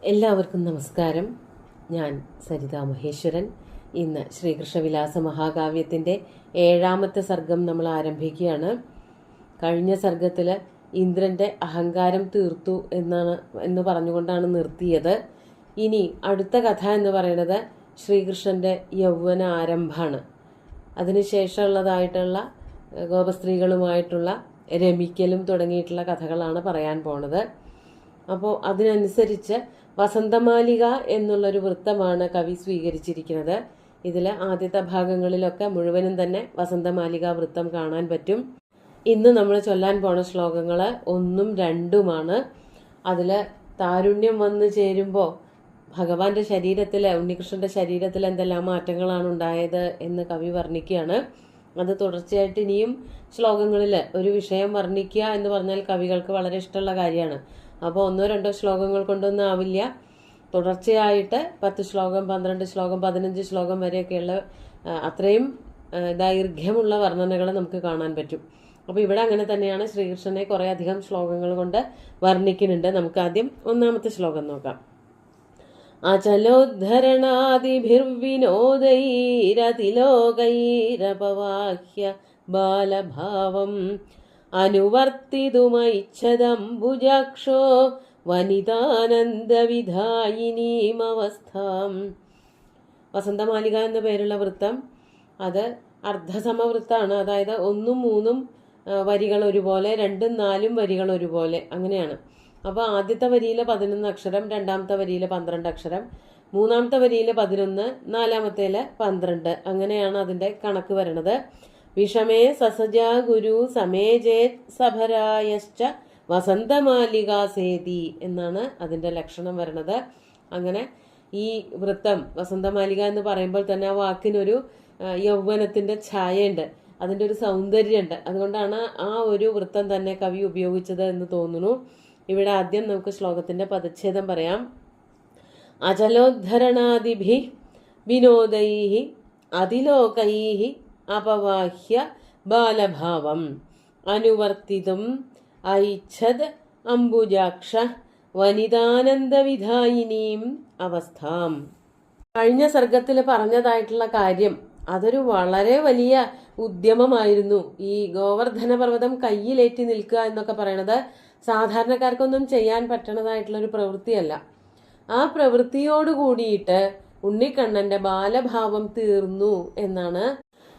എല്ലാവർക്കും നമസ്കാരം. ഞാൻ സരിത മഹേശ്വരൻ. ഇന്ന് ശ്രീകൃഷ്ണവിലാസ മഹാകാവ്യത്തിൻ്റെ 7ാമത്തെ സർഗം നമ്മൾ ആരംഭിക്കുകയാണ്. കഴിഞ്ഞ സർഗത്തിൽ ഇന്ദ്രൻ്റെ അഹങ്കാരം തീർത്തു എന്ന് പറഞ്ഞുകൊണ്ടാണ് നിർത്തിയത്. ഇനി അടുത്ത കഥ എന്ന് പറയുന്നത് ശ്രീകൃഷ്ണൻ്റെ യൗവന ആരംഭമാണ്. അതിനുശേഷമുള്ളതായിട്ടുള്ള ഗോപസ്ത്രീകളുമായിട്ടുള്ള രമിക്കലും തുടങ്ങിയിട്ടുള്ള കഥകളാണ് പറയാൻ പോണത്. അപ്പോൾ അതിനനുസരിച്ച് വസന്തമാലിക എന്നുള്ളൊരു വൃത്തമാണ് കവി സ്വീകരിച്ചിരിക്കുന്നത്. ഇതിൽ ആദ്യത്തെ ഭാഗങ്ങളിലൊക്കെ മുഴുവനും തന്നെ വസന്തമാലിക വൃത്തം കാണാൻ പറ്റും. ഇന്ന് നമ്മൾ ചൊല്ലാൻ പോണ ശ്ലോകങ്ങൾ 1ഉം 2ഉമാണ്. അതിൽ താരുണ്യം വന്നു ചേരുമ്പോൾ ഭഗവാന്റെ ശരീരത്തിൽ, ഉണ്ണികൃഷ്ണന്റെ ശരീരത്തിൽ എന്തെല്ലാം മാറ്റങ്ങളാണ് ഉണ്ടായത് എന്ന് കവി വർണ്ണിക്കുകയാണ്. അത് തുടർച്ചയായിട്ട് ഇനിയും ശ്ലോകങ്ങളിൽ ഒരു വിഷയം വർണ്ണിക്കുക എന്ന് പറഞ്ഞാൽ കവികൾക്ക് വളരെ ഇഷ്ടമുള്ള കാര്യമാണ്. അപ്പോൾ 1-2 ശ്ലോകങ്ങൾ കൊണ്ടൊന്നും ആവില്ല. തുടർച്ചയായിട്ട് 10 ശ്ലോകം, 12 ശ്ലോകം, 15 ശ്ലോകം വരെയൊക്കെയുള്ള അത്രയും ദൈർഘ്യമുള്ള വർണ്ണനകൾ നമുക്ക് കാണാൻ പറ്റും. അപ്പോൾ ഇവിടെ അങ്ങനെ തന്നെയാണ്. ശ്രീകൃഷ്ണനെ കുറേ അധികം ശ്ലോകങ്ങൾ കൊണ്ട് വർണ്ണിക്കുന്നുണ്ട്. നമുക്ക് ആദ്യം 1ാമത്തെ ശ്ലോകം നോക്കാം. അചലോദ്ധരണാദിഭിർവിനോദൈരതിലോകൈരപവാഹ്യ ബാലഭാവം അനുവർത്തിതുമൈച്ഛദംബുജാക്ഷോ വനിതാനന്ദവിധായിനീമവസ്ഥാം. വസന്തമാലിക എന്ന പേരുള്ള വൃത്തം അത് അർദ്ധസമവൃത്താണ്. അതായത് 1ഉം 3ഉം വരികൾ ഒരുപോലെ, 2ഉം 4ഉം വരികൾ ഒരുപോലെ, അങ്ങനെയാണ്. അപ്പോൾ ആദ്യത്തെ വരിയിൽ 11 അക്ഷരം, 2ാമത്തെ വരിയിൽ 12 അക്ഷരം, 3ാമത്തെ വരിയിൽ 11, 4ാമത്തേൽ 12, അങ്ങനെയാണ് അതിൻ്റെ കണക്ക് വരണത്. വിഷമേ സസജാ ഗുരു സമേജേത് സഭരായശ്ച വസന്തമാലികാസേതി എന്നാണ് അതിൻ്റെ ലക്ഷണം വരണത്. അങ്ങനെ ഈ വൃത്തം വസന്തമാലിക എന്ന് പറയുമ്പോൾ തന്നെ ആ വാക്കിനൊരു യൗവനത്തിൻ്റെ ഛായയുണ്ട്, അതിൻ്റെ ഒരു സൗന്ദര്യമുണ്ട്. അതുകൊണ്ടാണ് ആ ഒരു വൃത്തം തന്നെ കവി ഉപയോഗിച്ചത് എന്ന് തോന്നുന്നു. ഇവിടെ ആദ്യം നമുക്ക് ശ്ലോകത്തിൻ്റെ പദച്ഛേദം പറയാം. അചലോദ്ധരണാദിഭി വിനോദൈഹി അതിലോകൈഹി അപവാഹ്യ ബാലഭാവം അനുവർത്തിതും ഐച്ഛദ് അംബുജാക്ഷ വനിതാനന്ദവിധായിനീം അവസ്ഥാം. കഴിഞ്ഞ സർഗത്തിൽ പറഞ്ഞതായിട്ടുള്ള കാര്യം അതൊരു വളരെ വലിയ ഉദ്യമമായിരുന്നു. ഈ ഗോവർദ്ധന പർവ്വതം കയ്യിലേറ്റി നിൽക്കുക എന്നൊക്കെ പറയണത് സാധാരണക്കാർക്കൊന്നും ചെയ്യാൻ പറ്റണതായിട്ടുള്ളൊരു പ്രവൃത്തിയല്ല. ആ പ്രവൃത്തിയോട് കൂടിയിട്ട് ഉണ്ണിക്കണ്ണന്റെ ബാലഭാവം തീർന്നു എന്നാണ്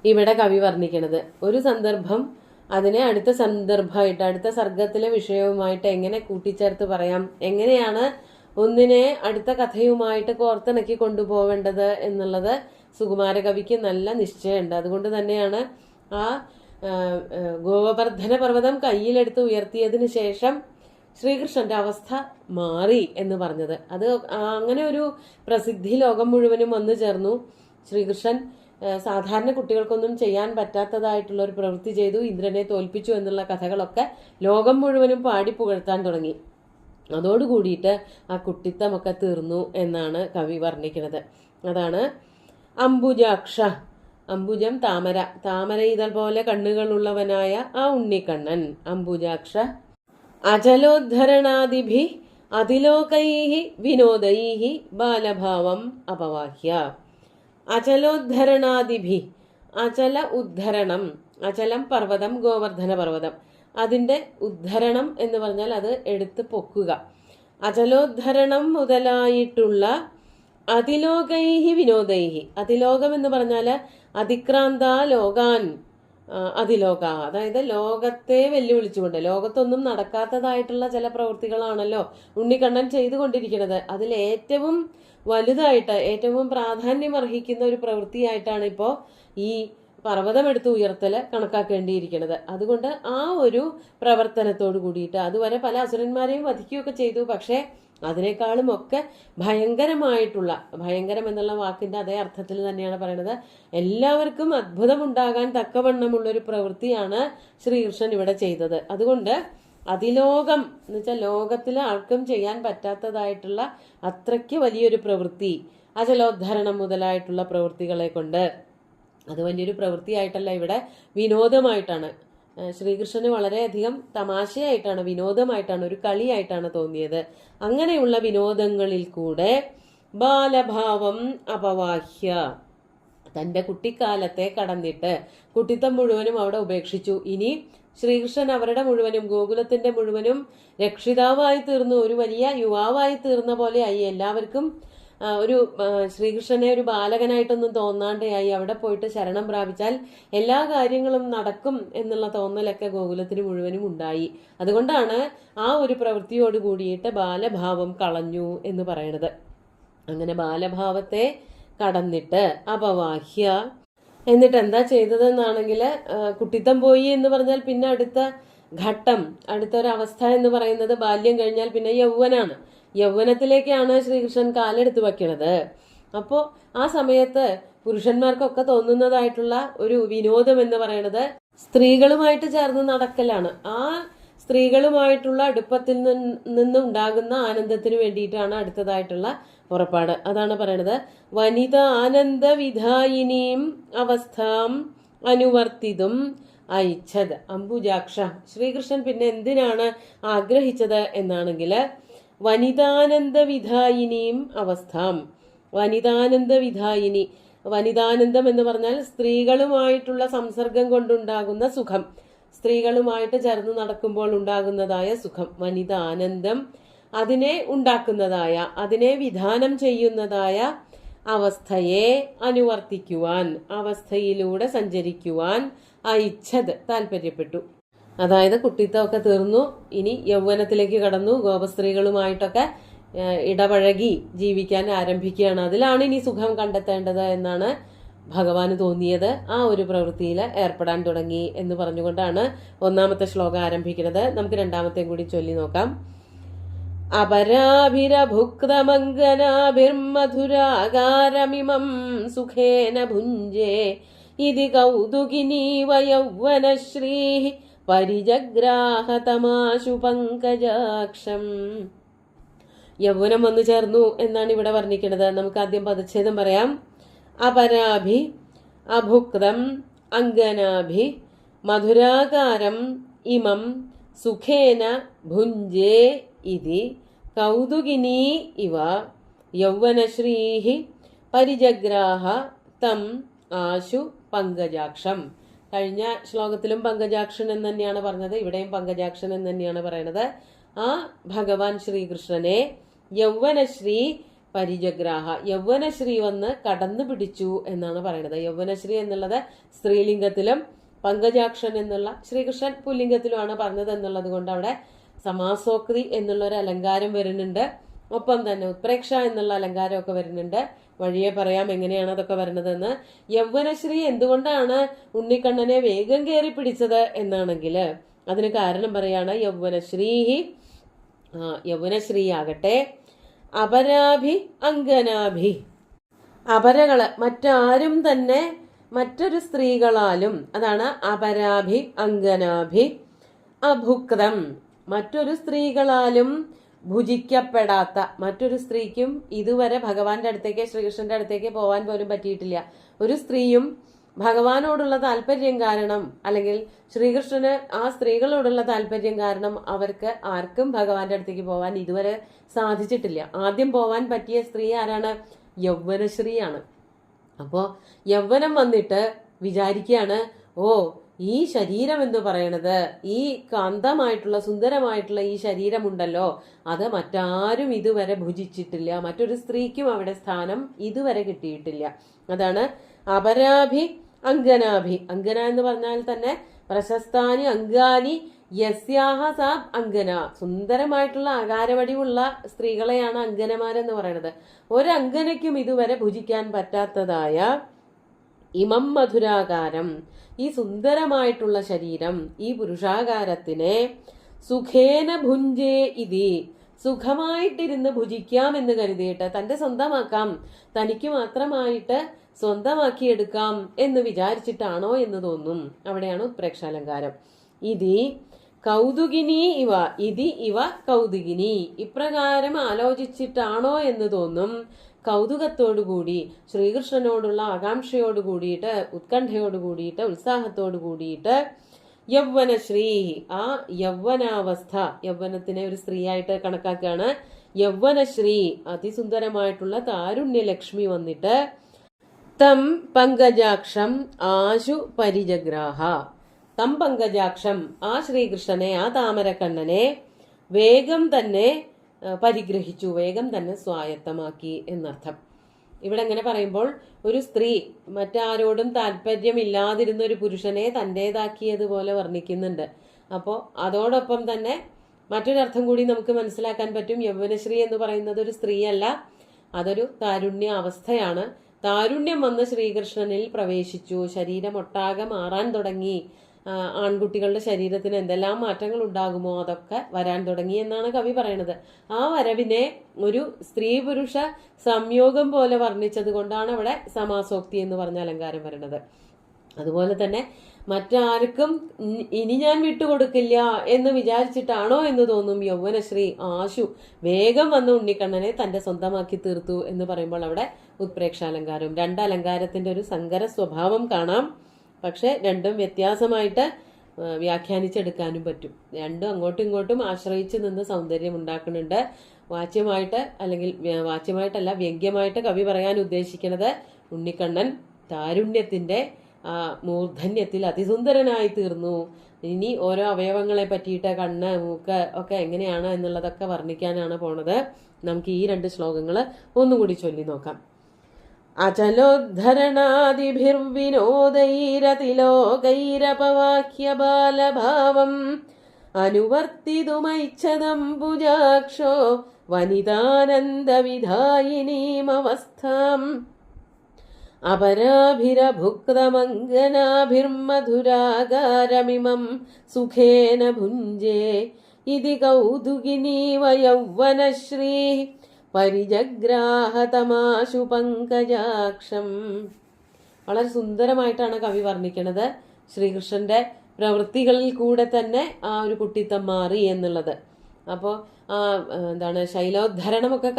ഇവിടെ കവി വർണ്ണിക്കുന്നത്. ഒരു സന്ദർഭം അതിനെ അടുത്ത സന്ദർഭമായിട്ട്, അടുത്ത സർഗത്തിലെ വിഷയവുമായിട്ട് എങ്ങനെ കൂട്ടിച്ചേർത്ത് പറയാം, എങ്ങനെയാണ് ഒന്നിനെ അടുത്ത കഥയുമായിട്ട് കോർത്തിണക്കി കൊണ്ടുപോവേണ്ടത് എന്നുള്ളത് സുകുമാരകവിക്ക് നല്ല നിശ്ചയമുണ്ട്. അതുകൊണ്ട് തന്നെയാണ് ആ ഗോവർദ്ധന പർവ്വതം കയ്യിലെടുത്ത് ഉയർത്തിയതിന് ശേഷം ശ്രീകൃഷ്ണന്റെ അവസ്ഥ മാറി എന്ന് പറഞ്ഞത്. അത് അങ്ങനെ ഒരു പ്രസിദ്ധി ലോകം മുഴുവനും വന്നു ചേർന്നു. ശ്രീകൃഷ്ണൻ സാധാരണ കുട്ടികൾക്കൊന്നും ചെയ്യാൻ പറ്റാത്തതായിട്ടുള്ള ഒരു പ്രവൃത്തി ചെയ്തു, ഇന്ദ്രനെ തോൽപ്പിച്ചു എന്നുള്ള കഥകളൊക്കെ ലോകം മുഴുവനും പാടി പുകഴ്ത്താൻ തുടങ്ങി. അതോടുകൂടിയിട്ട് ആ കുട്ടിത്തമൊക്കെ തീർന്നു എന്നാണ് കവി വർണ്ണിക്കുന്നത്. അതാണ് അംബുജാക്ഷ. അംബുജം താമര, താമര ഇതൾ പോലെ കണ്ണുകളുള്ളവനായ ആ ഉണ്ണിക്കണ്ണൻ അംബുജാക്ഷ. അചലോദ്ധരണാദിഭി അതിലോകൈഹി വിനോദൈഹി ബാലഭാവം അപവാഹ്യ. അചലോദ്ധരണാദിഭി, അചല ഉദ്ധരണം, അചലം പർവ്വതം, ഗോവർദ്ധന പർവ്വതം, അതിൻ്റെ ഉദ്ധരണം എന്ന് പറഞ്ഞാൽ അത് എടുത്ത് പൊക്കുക. അചലോദ്ധരണം മുതലായിട്ടുള്ള അതിലോകൈഹി വിനോദൈഹി, അതിലോകം എന്ന് പറഞ്ഞാൽ അതിക്രാന്ത ലോകാൻ അതിലോക, അതായത് ലോകത്തെ വെല്ലുവിളിച്ചുകൊണ്ട്, ലോകത്തൊന്നും നടക്കാത്തതായിട്ടുള്ള ചില പ്രവൃത്തികളാണല്ലോ ഉണ്ണിക്കണ്ണൻ ചെയ്തുകൊണ്ടിരിക്കുന്നത്. അതിൽ ഏറ്റവും വലുതായിട്ട്, ഏറ്റവും പ്രാധാന്യം അർഹിക്കുന്ന ഒരു പ്രവൃത്തിയായിട്ടാണ് ഇപ്പോൾ ഈ പർവ്വതമെടുത്ത് ഉയർത്തൽ കണക്കാക്കേണ്ടിയിരിക്കുന്നത്. അതുകൊണ്ട് ആ ഒരു പ്രവർത്തനത്തോട് കൂടിയിട്ട്, അതുവരെ പല അസുരന്മാരെയും വധിക്കുകയൊക്കെ ചെയ്തു, പക്ഷേ അതിനേക്കാളും ഒക്കെ ഭയങ്കരമായിട്ടുള്ള, ഭയങ്കരം എന്നുള്ള വാക്കിന്റെ അതേ അർത്ഥത്തിൽ തന്നെയാണ് പറയുന്നത്, എല്ലാവർക്കും അത്ഭുതമുണ്ടാകാൻ തക്കവണ്ണമുള്ളൊരു പ്രവൃത്തിയാണ് ശ്രീകൃഷ്ണൻ ഇവിടെ ചെയ്തത്. അതുകൊണ്ട് അതിലോകം എന്ന് വെച്ചാൽ ലോകത്തിൽ ആർക്കും ചെയ്യാൻ പറ്റാത്തതായിട്ടുള്ള അത്രയ്ക്ക് വലിയൊരു പ്രവൃത്തി, അചലോദ്ധരണം മുതലായിട്ടുള്ള പ്രവൃത്തികളെ കൊണ്ട്, അത് വലിയൊരു പ്രവൃത്തിയായിട്ടല്ല, ഇവിടെ വിനോദമായിട്ടാണ്. ശ്രീകൃഷ്ണന് വളരെയധികം തമാശയായിട്ടാണ്, വിനോദമായിട്ടാണ്, ഒരു കളിയായിട്ടാണ് തോന്നിയത്. അങ്ങനെയുള്ള വിനോദങ്ങളിൽ കൂടെ ബാലഭാവം അപവാഹ്യ, തന്റെ കുട്ടിക്കാലത്തെ കടന്നിട്ട് കുട്ടിത്തം മുഴുവനും അവിടെ ഉപേക്ഷിച്ചു. ഇനി ശ്രീകൃഷ്ണൻ അവരുടെ മുഴുവനും, ഗോകുലത്തിന്റെ മുഴുവനും രക്ഷിതാവായി തീർന്നു, ഒരു വലിയ യുവാവായി തീർന്ന പോലെയായി. എല്ലാവർക്കും ഒരു ശ്രീകൃഷ്ണനെ ഒരു ബാലകനായിട്ടൊന്നും തോന്നാണ്ടായി. അവിടെ പോയിട്ട് ശരണം പ്രാപിച്ചാൽ എല്ലാ കാര്യങ്ങളും നടക്കും എന്നുള്ള തോന്നലൊക്കെ ഗോകുലത്തിന് മുഴുവനും ഉണ്ടായി. അതുകൊണ്ടാണ് ആ ഒരു പ്രവൃത്തിയോട് കൂടിയിട്ട് ബാലഭാവം കളഞ്ഞു എന്ന് പറയണത്. അങ്ങനെ ബാലഭാവത്തെ കടന്നിട്ട് അപവാഹ്യ, എന്നിട്ട് എന്താ ചെയ്തതെന്നാണെങ്കിൽ, കുട്ടിത്തം പോയി എന്ന് പറഞ്ഞാൽ പിന്നെ അടുത്ത ഘട്ടം, അടുത്തൊരവസ്ഥ എന്ന് പറയുന്നത് ബാല്യം കഴിഞ്ഞാൽ പിന്നെ യൗവനാണ്. യൗവനത്തിലേക്കാണ് ശ്രീകൃഷ്ണൻ കാലെടുത്ത് വയ്ക്കണത്. അപ്പോൾ ആ സമയത്ത് പുരുഷന്മാർക്കൊക്കെ തോന്നുന്നതായിട്ടുള്ള ഒരു വിനോദം എന്ന് പറയുന്നത് സ്ത്രീകളുമായിട്ട് ചേർന്ന് നടക്കലാണ്. ആ സ്ത്രീകളുമായിട്ടുള്ള അടുപ്പത്തിൽ നിന്നുണ്ടാകുന്ന ആനന്ദത്തിന് വേണ്ടിയിട്ടാണ് അടുത്തതായിട്ടുള്ള പുറപ്പാട്. അതാണ് പറയണത്, വനിത ആനന്ദ വിധായിനീം അവസ്ഥാം അനുവർത്തിതും ഐച്ഛത് അംബുജാക്ഷ. ശ്രീകൃഷ്ണൻ പിന്നെ എന്തിനാണ് ആഗ്രഹിച്ചത് എന്നാണെങ്കിൽ, വനിതാനന്ദ വിധായിനിയും അവസ്ഥാം, വനിതാനന്ദ വിധായിനി, വനിതാനന്ദം എന്ന് പറഞ്ഞാൽ സ്ത്രീകളുമായിട്ടുള്ള സംസർഗം കൊണ്ടുണ്ടാകുന്ന സുഖം, സ്ത്രീകളുമായിട്ട് ചേർന്ന് നടക്കുമ്പോൾ ഉണ്ടാകുന്നതായ സുഖം, വനിതാനന്ദം, അതിനെ ഉണ്ടാക്കുന്നതായ, അതിനെ വിധാനം ചെയ്യുന്നതായ അവസ്ഥയെ അനുവർത്തിക്കുവാൻ, അവസ്ഥയിലൂടെ സഞ്ചരിക്കുവാൻ ഐച്ഛത് താല്പര്യപ്പെട്ടു. അതായത് കുട്ടിത്തമൊക്കെ തീർന്നു, ഇനി യൗവനത്തിലേക്ക് കടന്നു, ഗോപസ്ത്രീകളുമായിട്ടൊക്കെ ഇടപഴകി ജീവിക്കാൻ ആരംഭിക്കുകയാണ്. അതിലാണ് ഇനി സുഖം കണ്ടെത്തേണ്ടത് എന്നാണ് ഭഗവാന് തോന്നിയത്. ആ ഒരു പ്രവൃത്തിയിൽ ഏർപ്പെടാൻ തുടങ്ങി എന്ന് പറഞ്ഞുകൊണ്ടാണ് ഒന്നാമത്തെ ശ്ലോകം ആരംഭിക്കുന്നത്. നമുക്ക് രണ്ടാമത്തെയും കൂടി ചൊല്ലി നോക്കാം. അപരാഭിരഭുക്തമംഗനാഭിർമധുരാകാരമിമം സുഖേന ഭുഞ്ജേ ഇതി കൗതുകിനീവ യൗവനശ്രീ പരിജഗ്രാഹതമാശു പങ്കജാക്ഷം. യൗവനം വന്നു ചേർന്നു എന്നാണ് ഇവിടെ വർണ്ണിക്കുന്നത്. നമുക്ക് ആദ്യം പദച്ഛേദം പറയാം. അപരാഭി അഭുക്തം അംഗനാഭി മധുരാകാരം ഇമം സുഖേന ഭുഞ്ജേ ഇതി കൗതുകിനീ ഇവ യൗവനശ്രീ പരിജഗ്രാഹ തം ആശു പങ്കജാക്ഷം. കഴിഞ്ഞ ശ്ലോകത്തിലും പങ്കജാക്ഷൻ എന്ന് തന്നെയാണ് പറഞ്ഞത്, ഇവിടെയും പങ്കജാക്ഷൻ എന്ന് തന്നെയാണ് പറയുന്നത്. ആ ഭഗവാൻ ശ്രീകൃഷ്ണനെ യൗവനശ്രീ പരിജഗ്രാഹ, യൗവനശ്രീ വന്ന് കടന്നു പിടിച്ചു എന്നാണ് പറയുന്നത്. യൗവനശ്രീ എന്നുള്ളത് സ്ത്രീലിംഗത്തിലും പങ്കജാക്ഷൻ എന്നുള്ള ശ്രീകൃഷ്ണൻ പുല്ലിംഗത്തിലുമാണ് പറഞ്ഞത് എന്നുള്ളത് കൊണ്ട് അവിടെ സമാസോക്തി എന്നുള്ള ഒരു അലങ്കാരം വരുന്നുണ്ട്. ഒപ്പം തന്നെ ഉത്പ്രേക്ഷ എന്നുള്ള അലങ്കാരമൊക്കെ വരുന്നുണ്ട്. വഴിയെ പറയാം എങ്ങനെയാണ് അതൊക്കെ വരുന്നതെന്ന്. യൗവനശ്രീ എന്തുകൊണ്ടാണ് ഉണ്ണിക്കണ്ണനെ വേഗം കയറി പിടിച്ചത് എന്നാണെങ്കിൽ അതിന് കാരണം പറയാണ്. യൗവനശ്രീ ആകട്ടെ അപരാഭി അംഗനാഭി, അപരകള് മറ്റാരും തന്നെ മറ്റൊരു സ്ത്രീകളാലും, അതാണ് അപരാഭി അംഗനാഭി, അഭുക്തം മറ്റൊരു സ്ത്രീകളാലും ഭുജിക്കപ്പെടാത്ത, മറ്റൊരു സ്ത്രീക്കും ഇതുവരെ ഭഗവാന്റെ അടുത്തേക്ക്, ശ്രീകൃഷ്ണന്റെ അടുത്തേക്ക് പോകാൻ പോലും പറ്റിയിട്ടില്ല. ഒരു സ്ത്രീയും ഭഗവാനോടുള്ള താല്പര്യം കാരണം, അല്ലെങ്കിൽ ശ്രീകൃഷ്ണന് ആ സ്ത്രീകളോടുള്ള താല്പര്യം കാരണം അവർക്ക് ആർക്കും ഭഗവാന്റെ അടുത്തേക്ക് പോകാൻ ഇതുവരെ സാധിച്ചിട്ടില്ല. ആദ്യം പോവാൻ പറ്റിയ സ്ത്രീ ആരാണ്? യൗവനശ്രീയാണ്. അപ്പോ യൗവനം വന്നിട്ട് വിചാരിക്കുകയാണ്, ഓ ഈ ശരീരം എന്ന് പറയണത്, ഈ കാന്തമായിട്ടുള്ള സുന്ദരമായിട്ടുള്ള ഈ ശരീരമുണ്ടല്ലോ, അത് മറ്റാരും ഇതുവരെ ഭുജിച്ചിട്ടില്ല, മറ്റൊരു സ്ത്രീക്കും അവിടെ സ്ഥാനം ഇതുവരെ കിട്ടിയിട്ടില്ല. അതാണ് അപരാഭി അംഗനാഭി. അംഗന എന്ന് പറഞ്ഞാൽ തന്നെ പ്രശസ്താനി അംഗാനി യസ്യാഹ സാ അംഗന, സുന്ദരമായിട്ടുള്ള ആകാരവടിവുള്ള സ്ത്രീകളെയാണ് അംഗനമാരെന്ന് പറയുന്നത്. ഒരംഗനയ്ക്കും ഇതുവരെ ഭുജിക്കാൻ പറ്റാത്തതായ ഇമം മധുരാകാരം, ഈ സുന്ദരമായിട്ടുള്ള ശരീരം, ഈ പുരുഷാകാരത്തിനെ സുഖേന ഭുഞ്ചേ ഇതി, സുഖമായിട്ടിരുന്ന് ഭുജിക്കാം എന്ന് കരുതിയിട്ട്, തന്റെ സ്വന്തമാക്കാം, തനിക്ക് മാത്രമായിട്ട് സ്വന്തമാക്കിയെടുക്കാം എന്ന് വിചാരിച്ചിട്ടാണോ എന്ന് തോന്നും. അവിടെയാണ് ഉത്പ്രേക്ഷാലങ്കാരം. ഇതി കൗതുകിനി ഇവ, ഇതി ഇവ കൗതുകിനി, ഇപ്രകാരം ആലോചിച്ചിട്ടാണോ എന്ന് തോന്നും. കൗതുകത്തോടുകൂടി, ശ്രീകൃഷ്ണനോടുള്ള ആകാംക്ഷയോട് കൂടിയിട്ട്, ഉത്കണ്ഠയോട് കൂടിയിട്ട്, ഉത്സാഹത്തോട് കൂടിയിട്ട് യൗവനശ്രീ, ആ യൗവനാവസ്ഥ, യൗവനത്തിനെ ഒരു സ്ത്രീയായിട്ട് കണക്കാക്കുകയാണ്. യൗവനശ്രീ, അതിസുന്ദരമായിട്ടുള്ള താരുണ്യലക്ഷ്മി വന്നിട്ട് തം പങ്കജാക്ഷം ആശു പരിജഗ്രാഹ, തം പങ്കജാക്ഷം, ആ ശ്രീകൃഷ്ണനെ, ആ താമരക്കണ്ണനെ വേഗം തന്നെ പരിഗ്രഹിച്ചു, വേഗം തന്നെ സ്വായത്തമാക്കി എന്നർത്ഥം. ഇവിടെ എങ്ങനെ പറയുമ്പോൾ ഒരു സ്ത്രീ മറ്റാരോടും താല്പര്യമില്ലാതിരുന്ന ഒരു പുരുഷനെ തൻ്റേതാക്കിയതുപോലെ വർണ്ണിക്കുന്നുണ്ട്. അപ്പോൾ അതോടൊപ്പം തന്നെ മറ്റൊരർത്ഥം കൂടി നമുക്ക് മനസ്സിലാക്കാൻ പറ്റും. യൗവനശ്രീ എന്ന് പറയുന്നത് ഒരു സ്ത്രീയല്ല, അതൊരു താരുണ്യ അവസ്ഥയാണ്. താരുണ്യം വന്ന് ശ്രീകൃഷ്ണനിൽ പ്രവേശിച്ചു, ശരീരം ഒട്ടാകെ മാറാൻ തുടങ്ങി. ആൺകുട്ടികളുടെ ശരീരത്തിന് എന്തെല്ലാം മാറ്റങ്ങൾ ഉണ്ടാകുമോ അതൊക്കെ വരാൻ തുടങ്ങി എന്നാണ് കവി പറയുന്നത്. ആ വരവിനെ ഒരു സ്ത്രീ പുരുഷ സംയോഗം പോലെ വർണ്ണിച്ചത് കൊണ്ടാണ് അവിടെ സമാസോക്തി എന്ന് പറഞ്ഞ അലങ്കാരം വരുന്നത്. അതുപോലെ തന്നെ മറ്റാർക്കും ഇനി ഞാൻ വിട്ടുകൊടുക്കില്ല എന്ന് വിചാരിച്ചിട്ടാണോ എന്ന് തോന്നും യൗവനശ്രീ ആശു വേഗം വന്ന് ഉണ്ണിക്കണ്ണനെ തന്റെ സ്വന്തമാക്കി തീർത്തു എന്ന് പറയുമ്പോൾ അവിടെ ഉത്പ്രേക്ഷാലങ്കാരവും, രണ്ട് അലങ്കാരത്തിന്റെ ഒരു സങ്കര സ്വഭാവം കാണാം. പക്ഷെ രണ്ടും വ്യത്യാസമായിട്ട് വ്യാഖ്യാനിച്ചെടുക്കാനും പറ്റും. രണ്ടും അങ്ങോട്ടും ഇങ്ങോട്ടും ആശ്രയിച്ച് നിന്ന് സൗന്ദര്യം ഉണ്ടാക്കുന്നുണ്ട്. വാച്യമായിട്ട് അല്ലെങ്കിൽ വാച്യമായിട്ടല്ല, വ്യംഗ്യമായിട്ട് കവി പറയാൻ ഉദ്ദേശിക്കുന്നത് ഉണ്ണിക്കണ്ണൻ താരുണ്യത്തിന്റെ മൂർധന്യത്തിൽ അതിസുന്ദരനായി തീർന്നു. ഇനി ഓരോ അവയവങ്ങളെ പറ്റിയിട്ട് കണ്ണ്, മൂക്ക് ഒക്കെ എങ്ങനെയാണ് എന്നുള്ളതൊക്കെ വർണ്ണിക്കാനാണ് പോണത്. നമുക്ക് ഈ രണ്ട് ശ്ലോകങ്ങൾ ഒന്നുകൂടി ചൊല്ലി നോക്കാം. അചലോദ്ധരണാദിഭിർവിനോദൈരതിലോകൈരപവാഹ്യ ബാലഭാവം അനുവർത്തിതുമൈച്ഛദം ഭുജാക്ഷോ വനിതാനന്ദവിധായിനീമവസ്ഥാം അപരാഭിരഭുക്തമംഗനാഭിർമധുരാകാരമിമം സുഖേന ഭുഞ്ജേ ഇതി കൗതുകിനീവ യൗവനശ്രീ പരിജഗ്രാഹതമാശു പങ്കജാക്ഷം. വളരെ സുന്ദരമായിട്ടാണ് കവി വർണ്ണിക്കുന്നത് ശ്രീകൃഷ്ണന്റെ പ്രവൃത്തികളിൽ കൂടെ തന്നെ ആ ഒരു കുട്ടിത്തം മാറി എന്നുള്ളത്. അപ്പോൾ എന്താണ് ശൈലോദ്ധരണമൊക്കെ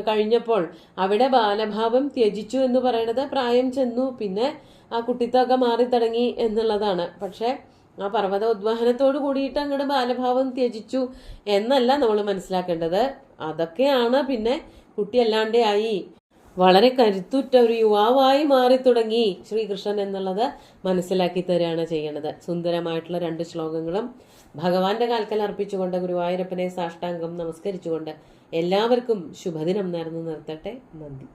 കഴിഞ്ഞപ്പോൾ അവിടെ ബാലഭാവം ത്യജിച്ചു എന്ന് പറയുന്നത് പ്രായം ചെന്നു, പിന്നെ ആ കുട്ടിത്തമൊക്കെ മാറി തുടങ്ങി എന്നുള്ളതാണ്. പക്ഷെ ആ പർവ്വത ഉദ്വഹനത്തോട് കൂടിയിട്ട് അങ്ങോട്ട് ബാലഭാവം ത്യജിച്ചു എന്നല്ല നമ്മൾ മനസ്സിലാക്കേണ്ടത്. അതൊക്കെയാണ് പിന്നെ കുട്ടിയല്ലാണ്ടേ ആയി വളരെ കരുത്തുറ്റ ഒരു യുവാവായി മാറി തുടങ്ങി ശ്രീകൃഷ്ണൻ എന്നുള്ളത് മനസ്സിലാക്കി തരികയാണ് ചെയ്യണത്. സുന്ദരമായിട്ടുള്ള രണ്ട് ശ്ലോകങ്ങളും ഭഗവാന്റെ കാൽക്കൽ അർപ്പിച്ചുകൊണ്ട് ഗുരുവായൂരപ്പനെ സാഷ്ടാംഗം നമസ്കരിച്ചുകൊണ്ട് എല്ലാവർക്കും ശുഭദിനം നേർന്നു നിർത്തട്ടെ. നന്ദി.